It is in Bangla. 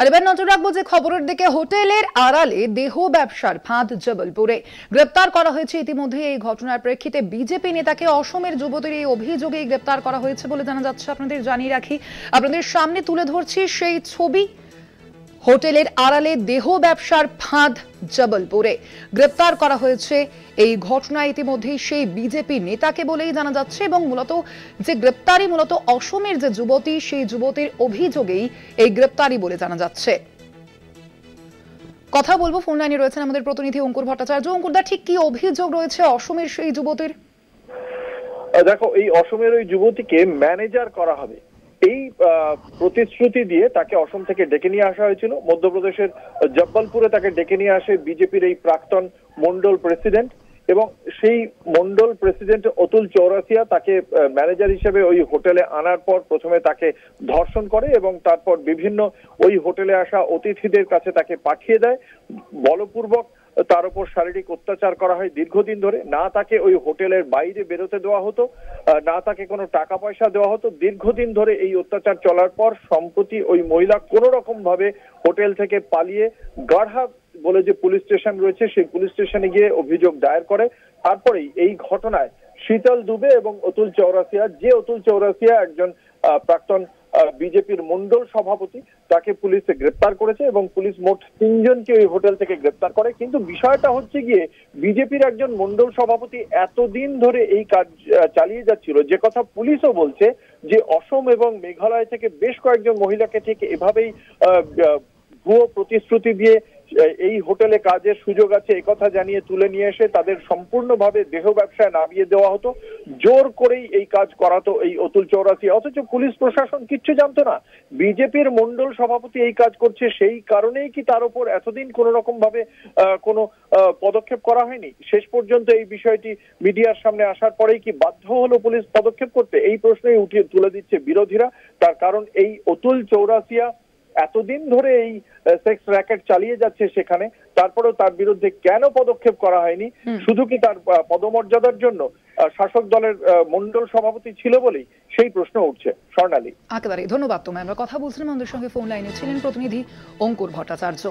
আর এবার নজর রাখবো যে খবরের দিকে। হোটেলের আড়ালে দেহ ব্যবসার ফাঁদ জবলপুরে গ্রেপ্তার করা হয়েছে ইতিমধ্যে। এই ঘটনার প্রেক্ষিতে বিজেপি নেতাকে অসমের যুবতীর এই অভিযোগে গ্রেপ্তার করা হয়েছে বলে জানা যাচ্ছে। আপনাদের জানিয়ে রাখি, আপনাদের সামনে তুলে ধরছি সেই ছবি। হোটেলের আড়ালে দেহ ব্যবসার ফাঁদ জবলপুরে গ্রেপ্তার করা হয়েছে। এই ঘটনা ইতিমধ্যেই সেই বিজেপি নেতাকে বলেই জানা যাচ্ছে এবং মূলত যে গ্রেপ্তারি মূলত অসমের যে যুবতী, সেই যুবতীর অভিযোগেই এই গ্রেপ্তারি বলে জানা যাচ্ছে। কথা বলবো, ফোন লাইনে রয়েছেন আমাদের প্রতিনিধি অঙ্কুর ভট্টাচার্য। অঙ্কুরদা, ঠিক কি অভিযোগ রয়েছে অসমের সেই যুবতীর? দেখো, এই অসমের ওই যুবতীকে ম্যানেজার করা হবে এই প্রতিশ্রুতি দিয়ে তাকে অসম থেকে ডেকে নিয়ে আসা হয়েছিল। মধ্যপ্রদেশের জব্বলপুরে তাকে ডেকে নিয়ে আসে বিজেপির এই প্রাক্তন মন্ডল প্রেসিডেন্ট, এবং সেই মন্ডল প্রেসিডেন্ট অতুল চৌরাসিয়া তাকে ম্যানেজার হিসেবে ওই হোটেলে আনার পর প্রথমে তাকে ধর্ষণ করে এবং তারপর বিভিন্ন ওই হোটেলে আসা অতিথিদের কাছে তাকে পাঠিয়ে দেয়। বলপূর্বক তার উপর শারীরিক অত্যাচার করা হয় দীর্ঘদিন ধরে। না তাকে ওই হোটেলের বাইরে বেরোতে দেওয়া হতো, না তাকে কোনো টাকা পয়সা দেওয়া হতো। দীর্ঘদিন ধরে এই অত্যাচার চলার পর সম্প্রতি ওই মহিলা কোনো রকম ভাবে হোটেল থেকে পালিয়ে গাঢ়া বলে যে পুলিশ স্টেশন রয়েছে, সেই পুলিশ স্টেশনে গিয়ে অভিযোগ দায়ের করে। তারপরেই এই ঘটনায় শীতল দুবে এবং অতুল চৌরাসিয়া, যে অতুল চৌরাসিয়া একজন প্রাক্তন বিজেপির মন্ডল সভাপতি, তাকে পুলিশ গ্রেপ্তার করেছে এবং পুলিশ মোট 3 জনকে ওই হোটেল থেকে গ্রেপ্তার করে। কিন্তু বিষয়টা হচ্ছে গিয়ে, বিজেপির একজন মন্ডল সভাপতি এতদিন ধরে এই কাজ চালিয়ে যাচ্ছিল, যে কথা পুলিশও বলছে যে অসম এবং মেঘালয় থেকে বেশ কয়েকজন মহিলাকে ঠিক এভাবেই ভুয়ো প্রতিশ্রুতি দিয়ে এই হোটেলে কাজের সুযোগ আছে এই কথা জানিয়ে তুলে নিয়ে এসে তাদের সম্পূর্ণভাবে দেহ ব্যবসায় নামিয়ে দেওয়া হতো। জোর করেই এই কাজ করাতো এই অতুল চৌরাসিয়া, অথচ পুলিশ প্রশাসন কিচ্ছু জানতো না। বিজেপির মন্ডল সভাপতি এই কাজ করছে, সেই কারণেই কি তার উপর এতদিন কোন রকম ভাবে কোনো পদক্ষেপ করা হয়নি? শেষ পর্যন্ত এই বিষয়টি মিডিয়ার সামনে আসার পরেই কি বাধ্য হলো পুলিশ পদক্ষেপ করতে? এই প্রশ্নই তুলে দিচ্ছে বিরোধীরা। তার কারণ এই অতুল চৌরাসিয়া এতদিন ধরে এই সেক্স র্যাকেট চালিয়ে যাচ্ছে সেখানে, তারপরেও তার বিরুদ্ধে কেন পদক্ষেপ করা হয়নি? শুধু কি তার পদমর্যাদার জন্য শাসক দলের মন্ডল সভাপতি ছিল বলেই সেই প্রশ্ন উঠছে। স্বর্ণালী, একেবারে ধন্যবাদ তোমায়। আমরা কথা বলছিলাম, আমাদের সঙ্গে ফোন লাইনে ছিলেন প্রতিনিধি অঙ্কুর ভট্টাচার্য।